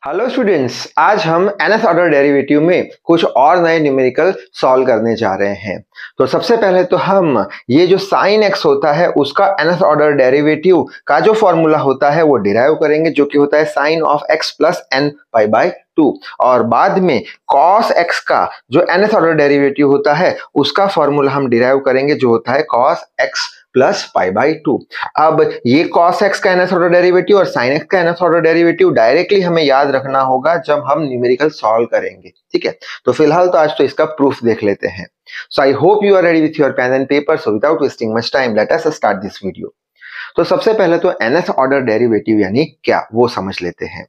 Hello students, आज हम nth order derivative में कुछ और नए न्यूमेरिकल सॉल्व करने जा रहे हैं। तो सबसे पहले तो हम ये जो sin x होता है उसका nth ऑर्डर डेरिवेटिव का जो फॉर्मूला होता है वो डिराइव करेंगे, जो कि होता है sin of x plus n pi by 2। और बाद में cos x का जो nth ऑर्डर डेरिवेटिव होता है उसका फॉर्मूला हम डिराइव करेंगे, जो होता है cos x plus pi by 2। अब ये cos x का nth ऑर्डर डेरिवेटिव और sin x का nth ऑर्डर डेरिवेटिव डायरेक्टली हमें याद रखना होगा जब हम न्यूमेरिकल सॉल्व करेंगे, ठीक है। तो फिलहाल तो आज तो इसका प्रूफ देख लेते हैं। So I hope you are ready with your pen and paper. So without wasting much time let us start this video. तो सबसे पहले तो nth ऑर्डर डेरिवेटिव यानी क्या वो समझ लेते हैं।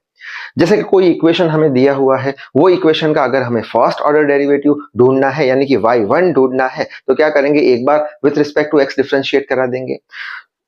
जैसे कि कोई इक्वेशन हमें दिया हुआ है, वो इक्वेशन का अगर हमें फर्स्ट ऑर्डर डेरिवेटिव ढूंढना है यानी कि y1 ढूंढना है, तो क्या करेंगे, एक बार with respect to x differentiate करा देंगे।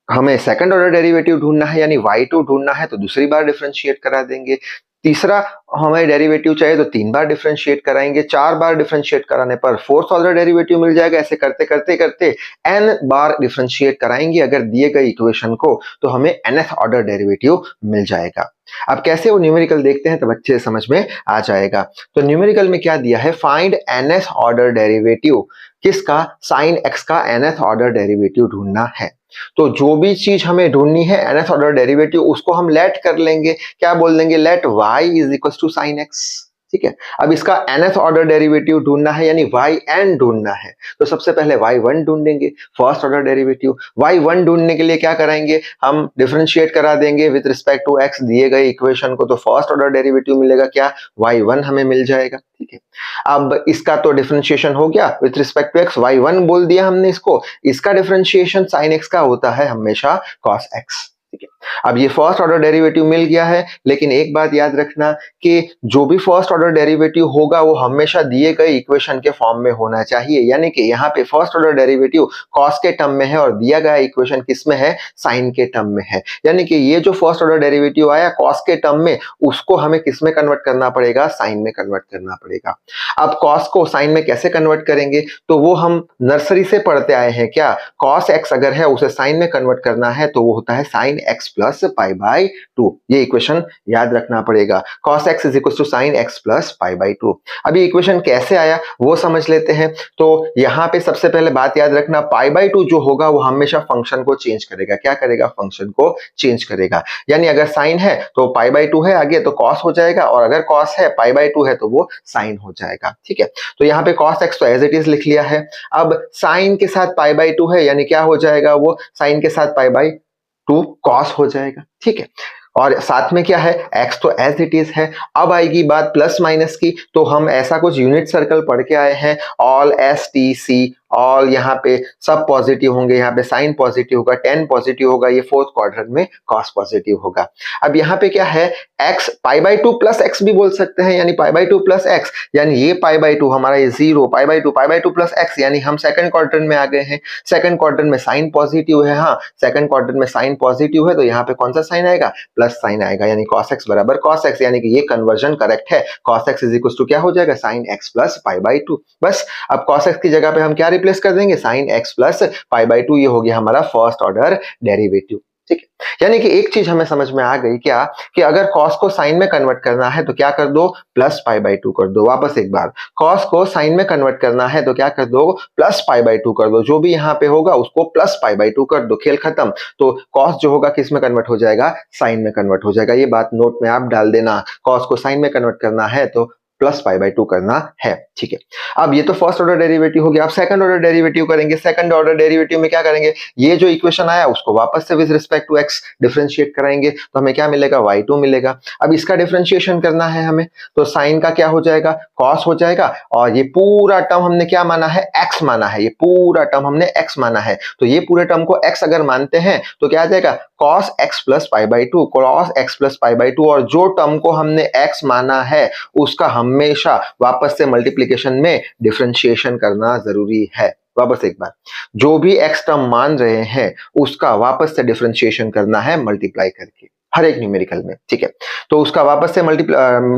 हमें सेकंड ऑर्डर डेरिवेटिव ढूंढना है यानी y2 ढूंढना है, तो दूसरी बार डिफरेंशिएट करा देंगे। तीसरा हमें डेरिवेटिव चाहिए तो 3 बार डिफरेंशिएट कराएंगे। 4 बार डिफरेंशिएट कराने पर फोर्थ ऑर्डर डेरिवेटिव मिल जाएगा। ऐसे करते करते करते n बार डिफरेंशिएट कराएंगे अगर दिए गए इक्वेशन को, तो हमें nth ऑर्डर डेरिवेटिव मिल जाएगा। अब कैसे वो न्यूमेरिकल देखते हैं तब अच्छे से समझ में आ जाएगा। तो न्यूमेरिकल में क्या दिया है, फाइंड nth ऑर्डर डेरिवेटिव, किसका, sin x का nth ऑर्डर डेरिवेटिव ढूंढना है। तो जो भी चीज हमें ढूंढनी है nth ऑर्डर डेरिवेटिव, उसको हम लेट कर लेंगे। क्या बोल देंगे, let y is equal to sine x, ठीक है। अब इसका nth ऑर्डर डेरिवेटिव ढूंढना है यानी yn ढूंढना है, तो सबसे पहले y1 ढूंढेंगे, फर्स्ट ऑर्डर डेरिवेटिव। y1 ढूंढने के लिए क्या कराएंगे, हम डिफरेंशिएट करा देंगे विद रिस्पेक्ट टू x दिए गए इक्वेशन को, तो फर्स्ट ऑर्डर डेरिवेटिव मिलेगा क्या, y1 हमें मिल जाएगा, ठीक है। अब इसका तो डिफरेंशिएशन हो गया with respect to x, y1 बोल दिया हमने इसको। इसका डिफरेंशिएशन sin x का होता है हमेशा cos x, ठीक है। अब ये फर्स्ट ऑर्डर डेरिवेटिव मिल गया है, लेकिन एक बात याद रखना कि जो भी फर्स्ट ऑर्डर डेरिवेटिव होगा वो हमेशा दिए गए इक्वेशन के फॉर्म में होना चाहिए। यानी कि यहाँ पे फर्स्ट ऑर्डर डेरिवेटिव cos के टर्म में है और दिया गया इक्वेशन किस में है, sin के टर्म में है। यानी कि ये जो फर्स्ट ऑर्डर डेरिवेटिव आया cos के टर्म में, उसको हमें किस में कन्वर्ट करना पड़ेगा, sin में कन्वर्ट करना पड़ेगा। अब cos को sin में कैसे कन्वर्ट करेंगे, तो वो हम नर्सरी से पढ़ते आए हैं। क्या, cos x अगर है उसे sin में कन्वर्ट करना है तो वो होता है sin x plus pi by 2। ये इक्वेशन याद रखना पड़ेगा, cos x is equal to sin x plus pi by 2। अब ये इक्वेशन कैसे आया वो समझ लेते हैं। तो यहाँ पे सबसे पहले बात याद रखना, पाई बाई 2 जो होगा वो हमेशा फंक्शन को चेंज करेगा। क्या करेगा, फंक्शन को चेंज करेगा। यानी अगर sin है तो पाई बाई 2 है आगे तो cos हो जाएगा, और अगर cos है पाई बाई 2 है तो वो sin हो जाएगा, ठीक है। तो यहाँ पे cos x तो एज इट इज लिख लिया है। अब sin के साथ पाई बाई 2 है यानी क्या हो जाएगा, वो sin के साथ पाई बाई 2 cos हो जाएगा, ठीक है। और साथ में क्या है, x तो एज इट इज है। अब आएगी बात प्लस माइनस की, तो हम ऐसा कुछ यूनिट सर्कल पढ़ के आए हैं, all S T C, all यहाँ पे सब पॉजिटिव होंगे, यहाँ पे साइन पॉजिटिव होगा, 10 पॉजिटिव होगा, ये फोर्थ क्वाड्रेंट में cos पॉजिटिव होगा। अब यहाँ पे क्या है, x pi by 2 plus x भी बोल सकते हैं, यानी पाई बाई 2 प्लस x, यानी ये पाई बाई 2 हमारा ये 0, पाई बाई 2 प्लस x, यानी हम सेकंड क्वाड्रेंट में आ गए हैं। सेकंड क्वाड्रेंट में साइन पॉजिटिव है, हाँ सेकंड क्वाड्रेंट में साइन पॉजिटिव है, तो यहाँ पे कौन सा साइन आएगा, प्लस साइन आएगा, यानी cos x बराबर cos x, यानी कि ये कन्वर्जन करेक्ट है। cos x is equal to क्या हो जाएगा, sin x plus pi by 2। बस अब cos x की जगह पे हम क्या रिप्लेस कर देंगे, sin x plus pi by 2। ये हो गया हमारा फर्स्ट ऑर्डर डेरिवेटिव, ठीक है। यानी कि एक चीज हमें समझ में आ गई क्या, कि अगर cos को sin में कन्वर्ट करना है तो क्या कर दो, प्लस पाई बाई 2 कर दो। वापस एक बार, cos को sin में कन्वर्ट करना है तो क्या कर दो, प्लस पाई बाई 2 कर दो। जो भी यहाँ पे होगा उसको प्लस पाई बाई 2 कर दो, खेल खत्म। तो cos जो होगा किस में कन्वर्ट हो जाएगा, sin में कन्वर्ट हो जाएगा। ये बात नोट में आप डाल देना, cos को sin में कन्वर्ट करना है तो प्लस पाई बाई 2 करना है, ठीक है। अब ये तो फर्स्ट ऑर्डर डेरिवेटिव हो गया। अब सेकंड ऑर्डर डेरिवेटिव करेंगे। सेकंड ऑर्डर डेरिवेटिव में क्या करेंगे, ये जो इक्वेशन आया उसको वापस से with respect to x differentiate कराएंगे, तो हमें क्या मिलेगा, y2 मिलेगा। अब इसका डिफरेंशिएशन करना है हमें, तो साइन का क्या हो जाएगा, cos हो जाएगा, और ये पूरा टर्म हमने क्या माना है, x माना है। ये पूरा टर्म हमने x माना है, तो ये पूरे टर्म को x अगर मानते हैं तो क्या आ जाएगा, cos x plus pi by 2, cos x plus pi by 2। और जो टर्म को हमने x माना है उसका हमेशा वापस से मल्टीप्लिकेशन में डिफरेंशिएशन करना जरूरी है। वापस एक बार, जो भी x टर्म मान रहे हैं उसका वापस से डिफरेंशिएशन करना है मल्टीप्लाई करके। हर एक न्यूमेरिकल में, ठीक है। तो उसका वापस से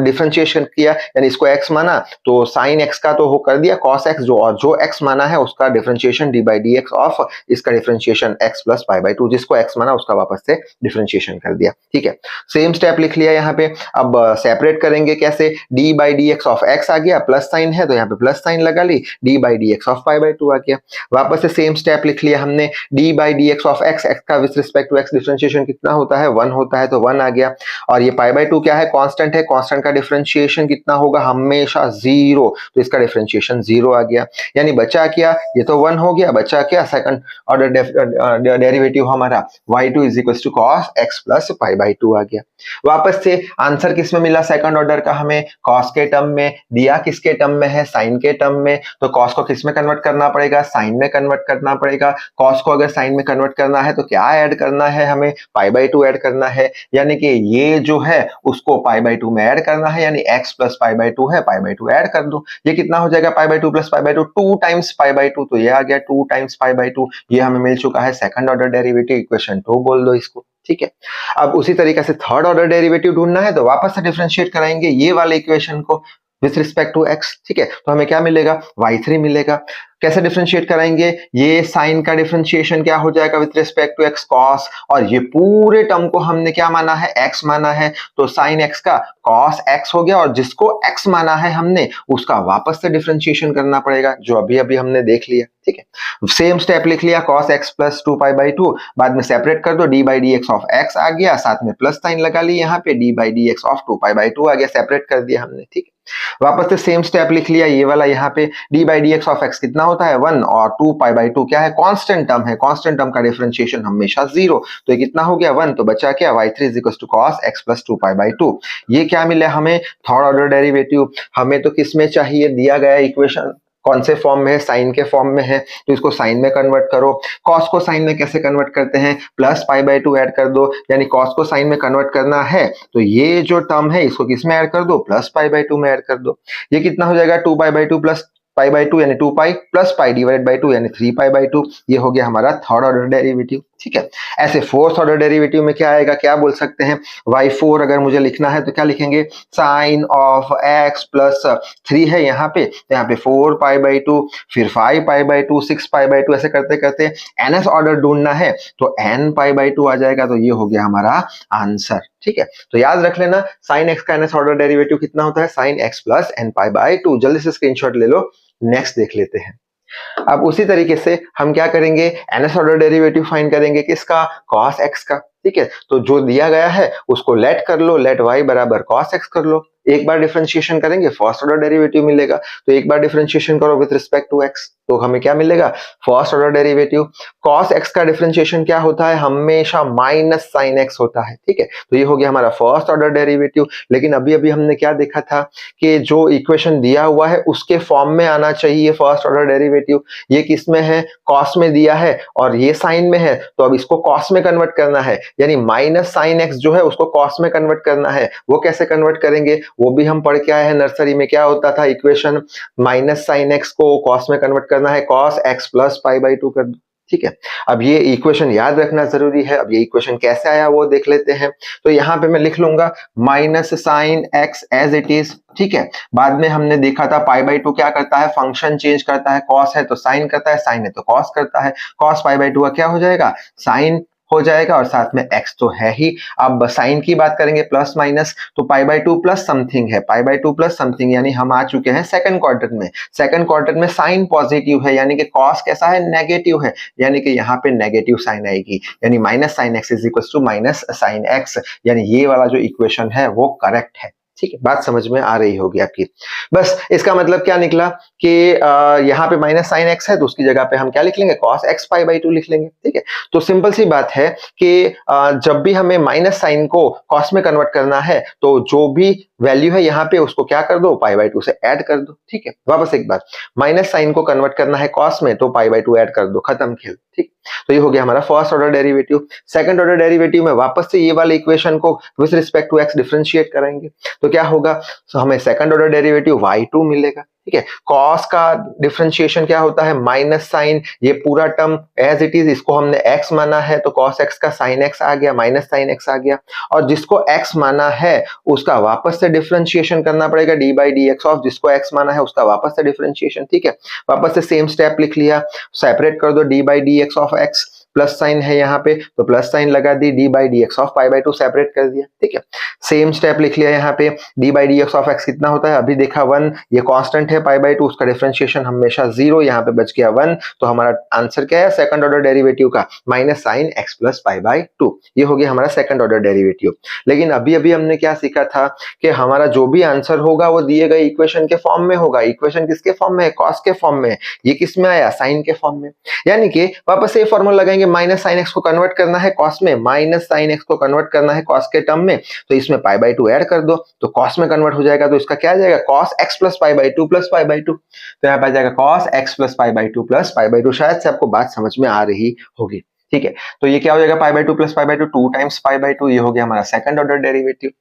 डिफरेंशिएशन किया, यानी इसको x माना तो साइन x का तो वो कर दिया, cos x जो x माना है उसका differentiation d by dx of इसका differentiation x plus pi by two, जिसको x माना उसका वापस से डिफरेंशिएशन कर दिया, ठीक है। सेम स्टेप लिख लिया यहाँ पे। अब सेपरेट करेंगे कैसे, d by dx of x आ गया, प्लस साइन है तो यहाँ पे प्लस साइन लगा ली, d by dx of pi by two आ गया। वापस से सेम स्टेप लिख लिया हमने, d by dx of x, x का with respect to x differentiation कितना होता है, 1 होता है तो 1 आ गया। और ये पाई बाई टू क्या है, कांस्टेंट है, कांस्टेंट का डिफरेंशिएशन कितना होगा, हमेशा 0, तो इसका डिफरेंशिएशन 0 आ गया। यानी बचा क्या, ये तो 1 हो गया, बचा क्या, सेकंड ऑर्डर डेरिवेटिव हमारा y2 is equal to cos x plus pi by two आ गया। वापस से आंसर किस में मिला, सेकंड ऑर्डर का हमें cos के टर्म में, दिया किसके टर्म में है, साइन के टर्म में, तो cos को किस में कन्वर्ट करना पड़ेगा, साइन में कन्वर्ट करना पड़ेगा। cos को अगर साइन में कन्वर्ट करना है तो क्या ऐड करना है, हमें पाई बाई टू ऐड करना है, यानी कि ये जो है उसको पाई बाई टू में ऐड करना है, यानी x plus pi by to है, पाई बाई टू ऐड कर दो। ये कितना हो जाएगा, पाई by two plus pi by to, 2 times pi by to, तो ये आ गया 2 टाइम्स पाई बाई टू, ये हमें मिल चुका है सेकंड ऑर्डर डेरिवेटिव, इक्वेशन 2 बोल दो इसको, ठीक है। अब उसी तरीके से थर्ड ऑर्डर डेरिवेटिव ढूंढना है तो वापस से डिफरेंशिएट कराएंगे ये वाले इक्वेशन को विथ रिस्पेक्ट टू x, ठीक है। तो हमें क्या मिलेगा, y3 मिलेगा। कैसे डिफरेंशिएट कराएंगे, ये साइन का डिफरेंशिएशन क्या हो जाएगा with respect to x cos, और ये पूरे टर्म को हमने क्या माना है, x माना है, तो साइन x का cos x हो गया, और जिसको x माना है हमने उसका वापस से डिफरेंशिएशन करना पड़ेगा, जो अभी अभी हमने देख लिया, ठीक है। सेम स्टेप लिख लिया, cos x plus 2 pi by to, बाद में सेपरेट कर दो, d by dx of x आ गया, साथ में प्लस साइन लगा ली, यहाँ पे d by dx of 2 pi by two आ गया, सेपरेट कर दिया हमने, ठीक है। वापस से सेम स्टेप लिख लिया, ये वाला यहाँ पे d by dx of x कितना होता है 1, और 2 पाई बाई टू क्या है, कांस्टेंट टर्म है, कांस्टेंट टर्म का डिफरेंशिएशन हमेशा 0, तो ये कितना हो गया 1, तो बचा क्या, y3 is equal to cos x plus 2 pi by two. ये क्या मिला हमें, थर्ड ऑर्डर डेरिवेटिव। हमें तो किस में चाहिए, दिया गया इक्वेशन कौन से फॉर्म में है, साइन के फॉर्म में है, तो इसको साइन में कन्वर्ट करो। कॉस को साइन में कैसे कन्वर्ट करते हैं, plus pi by to add कर दो, यानी कॉस को साइन में कन्वर्ट करना है तो ये जो टर्म है इसको किस में ऐड कर दो, प्लस पाई बाई टू में ऐड कर दो। ये कितना हो जाएगा, 2 pi by two plus pi by to, यानी 2 pi plus pi divide by two, यानी 3 पाई बाई टू। ये हो गया हमारा थर्ड ऑर्डर डेरिवेटिव, ठीक है। ऐसे फोर्थ ऑर्डर डेरिवेटिव में क्या आएगा, क्या बोल सकते हैं, y4 अगर मुझे लिखना है तो क्या लिखेंगे, साइन ऑफ x प्लस 3 है यहाँ पे, तो यहाँ पे 4 पाई बाई टू, फिर 5 पाई by to, 6 pi by to, ऐसे करते करते nth ऑर्डर ढूंढना है तो n पाई बाई टू आ जाएगा, तो ये हो गया हमारा आंसर, ठीक है। तो याद रख लेना, साइन x का nth ऑर्डर डेरिवेटिव कितना होता है, sine x plus n pi by two. जल्दी से स्क्रीनशॉट ले लो, नेक्स्ट देख लेते हैं। अब उसी तरीके से हम क्या करेंगे, nth ऑर्डर डेरिवेटिव फाइंड करेंगे, किसका, cos x का, ठीक है। तो जो दिया गया है उसको लेट कर लो, लेट y बराबर cos x कर लो, एक बार डिफरेंशिएशन करेंगे फर्स्ट ऑर्डर डेरिवेटिव मिलेगा, तो एक बार डिफरेंशिएशन करो विद रिस्पेक्ट टू x, तो हमें क्या मिलेगा, first order derivative. cos x का डिफरेंशिएशन क्या होता है, हमेशा माइनस साइन x होता है, ठीक है। तो ये हो गया हमारा फर्स्ट ऑर्डर डेरिवेटिव। लेकिन अभी अभी हमने क्या देखा था कि जो इक्वेशन दिया हुआ है उसके फॉर्म में आना चाहिए फर्स्ट ऑर्डर डेरिवेटिव। ये किस में है, cos में दिया है और ये साइन में है, तो अब इसको cos में कन्वर्ट करना है, यानी माइनस साइन x जो है उसको cos में कन्वर्ट करना है। वो कैसे कन्वर्ट करेंगे, वो भी हम पढ़ के आए हैं नर्सरी में, क्या होता था इक्वेशन, माइनस साइन x को cos में कन्वर्ट करना है, cos x plus pi by to कर दो, ठीक है। अब ये इक्वेशन याद रखना जरूरी है। अब ये इक्वेशन कैसे आया वो देख लेते हैं। तो यहाँ पे मैं लिख लूंगा minus sine x as it is, ठीक है। बाद में हमने देखा था पाई बाई टू क्या करता है, फंक्शन चेंज करता है, cos है तो साइन करता है, साइन है तो cos करता है, cos पाई बाई टू का क्या हो जाएगा, साइन हो जाएगा, और साथ में x तो है ही। अब साइन की बात करेंगे प्लस माइनस, तो pi by two plus something है, pi by two plus something, यानी हम आ चुके हैं सेकंड क्वार्टर में। सेकंड क्वार्टर में साइन पॉजिटिव है, यानी कि cos कैसा है, नेगेटिव है, यानी कि यहाँ पे नेगेटिव साइन आएगी, यानी minus sine x is equal to minus sine x, यानी ये वाला जो इक्वेशन है वो करेक्ट है, ठीक है। बात समझ में आ रही होगी आपकी। बस इसका मतलब क्या निकला कि यहाँ पे माइनस साइन x है तो उसकी जगह पे हम क्या लिख लेंगे, cos x pi by to लिख लेंगे, ठीक है। तो सिंपल सी बात है कि जब भी हमें माइनस साइन को cos में कन्वर्ट करना है तो जो भी वैल्यू है यहाँ पे उसको क्या कर दो, पाई बाई टू से ऐड कर दो, ठीक है। वापस एक बार, माइनस साइन को कन्वर्ट करना है cos में तो पाई बाई टू ऐड कर दो, खत्म खेल, ठीक। तो ये हो गया हमारा first order derivative. Second order derivative में वापस से ये वाले इक्वेशन को with respect to x differentiate करेंगे। तो तो क्या होगा, तो हमें सेकंड ऑर्डर डेरिवेटिव y2 मिलेगा। ठीक है, cos का डिफरेंशिएशन क्या होता है, माइनस साइन, ये पूरा टर्म एज इट इज, इसको हमने x माना है तो cos x का sin x आ गया, माइनस साइन x आ गया, और जिसको x माना है उसका वापस से डिफरेंशिएशन करना पड़ेगा D by d x of, जिसको x माना है उसका वापस से डिफरेंशिएशन। ठीक है, वापस से सेम स्टेप लिख लिया, सेपरेट कर दो d by d x of x, plus sign है यहाँ पे तो प्लस साइन लगा दी, d by d x of pi by two separate कर दिया। ठीक है, सेम स्टेप लिख लिया यहाँ पे, D by d x of x कितना होता है, अभी देखा 1, ये कांस्टेंट है पाई बाई टू, उसका डिफरेंशिएशन हमेशा 0, यहाँ पे बच गया 1, तो हमारा आंसर क्या है सेकंड ऑर्डर डेरिवेटिव का, minus sine x plus pi by two, ये हो गया हमारा सेकंड ऑर्डर डेरिवेटिव। लेकिन अभी अभी हमने क्या सीखा था कि हमारा जो भी आंसर होगा वो दिए गए इक्वेशन के फॉर्म में होगा। इक्वेशन किसके फॉर्म में है, कॉस के फॉर्म में, ये किस में आया, साइन के फॉर्म में, यानी कि वापस से फॉर्मूला लगाएंगे, माइनस साइन एक्स को कन्वर्ट करना है कॉस में, माइनस साइन एक्स को कन्वर्ट करना है कॉस के टर्म में, तो इसमें पाई बाई टू ऐड कर दो तो कॉस में कन्वर्ट हो जाएगा, तो इसका क्या आ जाएगा, cos x plus pi by two plus pi by to, तो यहाँ पे आ जाएगा cos x plus pi by two plus pi by to. शायद से आपको बात समझ में आ रही होगी। ठीक है, तो ये क्या हो जाएगा, पाई by two plus pi by to, 2 times pi by two, ये हो गया हमारा सेकंड ऑर्डर डेरिवेटिव।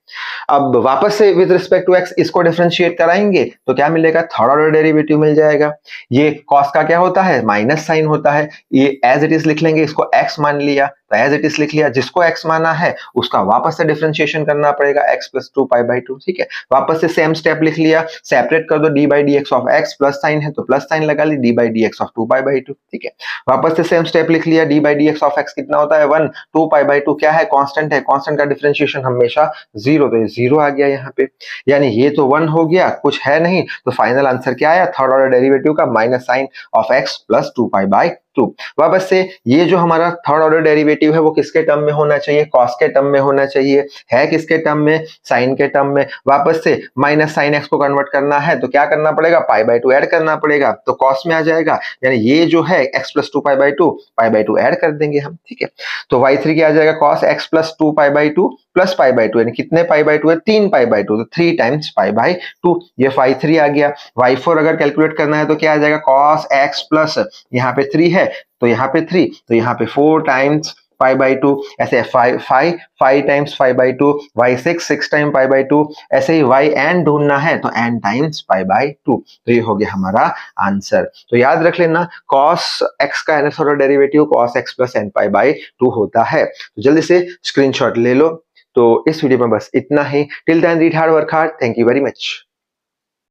अब वापस से विद रिस्पेक्ट टू एक्स इसको डिफरेंशिएट कराएंगे तो क्या मिलेगा, थर्ड ऑर्डर डेरिवेटिव मिल जाएगा। ये कॉस का क्या होता है, माइनस साइन होता है, ये एज इट इज लिख लेंगे, इसको एक्स मान लिया तो एज इट इज लिख लिया, जिसको एक्स माना है उसका वापस से डिफरेंशिएशन करना पड़ेगा, x plus two pi by two. ठीक है, वापस से सेम स्टेप लिख लिया, सेपरेट कर दो d by d x of x, plus sign है तो प्लस साइन लगा ली, d by d x of two pi by two. ठीक है, वापस से सेम स्टेप लिख लिया, d by d x of x कितना होता है 1, 2 पाई बाई टू क्या है, कांस्टेंट है, कांस्टेंट का डिफरेंशिएशन हमेशा 0, तो ये 0 आ गया यहाँ पे, यानी ये तो 1 हो गया, कुछ है नहीं, तो फाइनल आंसर क्या आया, थर्ड ऑर्डर डेरिवेटिव का minus sine of x plus two pi by two. वापस से ये जो हमारा थर्ड ऑर्डर डेरिवेटिव है वो किसके टर्म में होना चाहिए, कॉस के टर्म में होना चाहिए, है किसके टर्म में, साइन के टर्म में। वापस से माइनस साइन एक्स को कन्वर्ट करना है तो क्या करना पड़ेगा, पाई बाई टू ऐड करना पड़ेगा, तो कॉस में आ जाएगा, यानी ये जो है x plus two pi by to add कर देंगे हम। ठीक है, तो y3 क्या आ जाएगा, cos x plus two pi by two plus pi by to, यानी कितने पाई बाई टू है, 3 पाई बाई टू, तो 3 टाइम्स पाई बाई टू, ये y3 आ गया। y4 अगर कैलकुलेट करना है तो क्या आ जाएगा, कॉस एक्स प्लस, यहाँ पे 3 है तो यहाँ पे 3, तो यहाँ पे 4 टाइम्स पाई बाई टू, ऐसे 5 times pi by to, y6 6 time pi by to, ऐसे ही yn ढूंढना है तो n times pi by to, तो ये हो गया हमारा आंसर। तो याद रख लेना, cos x का nth order derivative cos x plus n pi by to होता है। तो जल्दी से स्क्रीनशॉट ले लो। तो इस वीडियो में बस इतना ही। Till then read hard, work hard. Thank you very much.